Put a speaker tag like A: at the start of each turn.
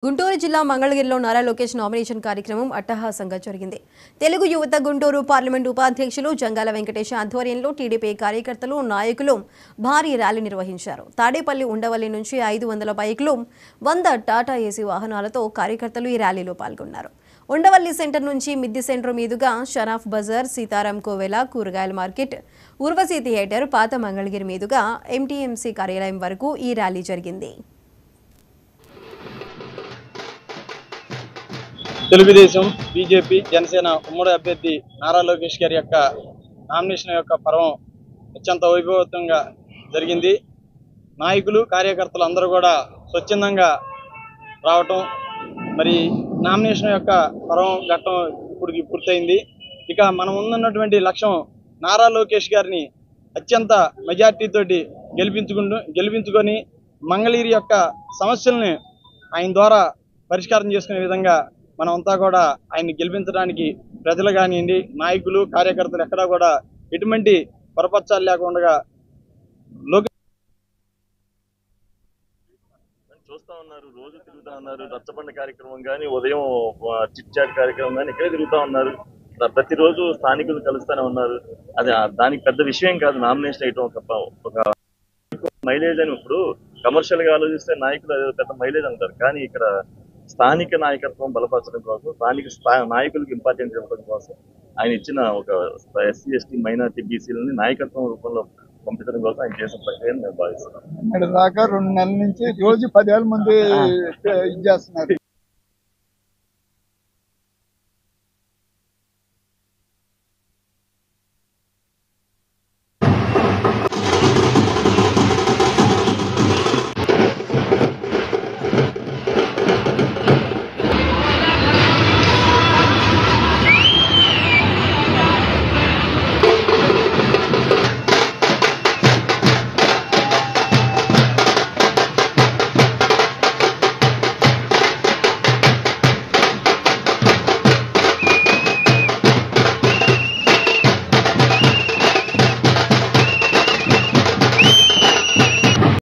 A: గుంటూరు జిల్లా మంగళగిరిలో నారా లోకేష్ నామినేషన్ కార్యక్రమం అట్టహాసంగా జరిగింది. తెలుగు యువత గుంటూరు పార్లమెంట్ ఉపాధ్యక్షులు జంగాల వెంకటేష్ ఆధ్వర్యంలో టీడీపీ కార్యకర్తలు, నాయకులు భారీ ర్యాలీ నిర్వహించారు. తాడేపల్లి ఉండవల్లి నుంచి 500 బైకులు, 100 టాటా ఏసీ వాహనాలతో కార్యకర్తలు ఈ ర్యాలీలో పాల్గొన్నారు. ఉండవల్లి సెంటర్ నుంచి మిద్ది సెంటర్ మీదుగా షరాఫ్ బజార్, సీతారాం కోవెల, కూరగాయల మార్కెట్, ఉర్వశీ థియేటర్, పాత మంగళగిరి మీదుగా ఎంటీఎంసీ కార్యాలయం వరకు ఈ ర్యాలీ జరిగింది.
B: తెలుగుదేశం, బీజేపీ, జనసేన ఉమ్మడి అభ్యర్థి నారా లోకేష్ గారి యొక్క నామినేషన్ యొక్క పర్వం అత్యంత వైభవంతంగా జరిగింది. నాయకులు, కార్యకర్తలు అందరూ కూడా స్వచ్ఛందంగా రావటం, మరి నామినేషన్ యొక్క పర్వం ఘట్టం ఇప్పుడు పూర్తయింది. ఇక మనం ఉన్నటువంటి లక్ష్యం నారా లోకేష్ గారిని అత్యంత మెజార్టీతోటి గెలిపించుకొని మంగళగిరి యొక్క సమస్యల్ని ఆయన ద్వారా పరిష్కారం చేసుకునే విధంగా మనమంతా కూడా ఆయన్ని గెలిపించడానికి ప్రజలు కానివ్వండి, నాయకులు, కార్యకర్తలు ఎక్కడా కూడా ఎటువంటి పొరపచ్చాలు లేకుండా
C: చూస్తా ఉన్నారు. రోజు తిరుగుతా ఉన్నారు. రచ్చబండ కార్యక్రమం కానీ, ఉదయం చిట్ చాట్ కార్యక్రమం కానీ ఇక్కడే తిరుగుతా ఉన్నారు. ప్రతిరోజు స్థానికులు కలుస్తూనే ఉన్నారు. అది దానికి పెద్ద విషయం కాదు నామినేషన్ వేయటం తప్ప. ఒక మైలేజ్ అని ఇప్పుడు కమర్షియల్ గా ఆలోచిస్తే నాయకులు పెద్ద మైలేజ్ అంటారు, కానీ ఇక్కడ స్థానిక నాయకత్వం బలపరచడం కోసం, స్థానిక నాయకులకు ఇంపార్టెన్స్ ఇవ్వడం కోసం ఆయన ఇచ్చిన ఒక ఎస్సీ, ఎస్టీ, మైనార్టీ, బీసీలని నాయకత్వం రూపంలో పంపించడం కోసం ఆయన చేసిన ప్రక్రియను నేను భావిస్తున్నాను.
D: దాకా 2 నెలల నుంచి రోజు 10,000 మంది ఇది చేస్తున్నారు.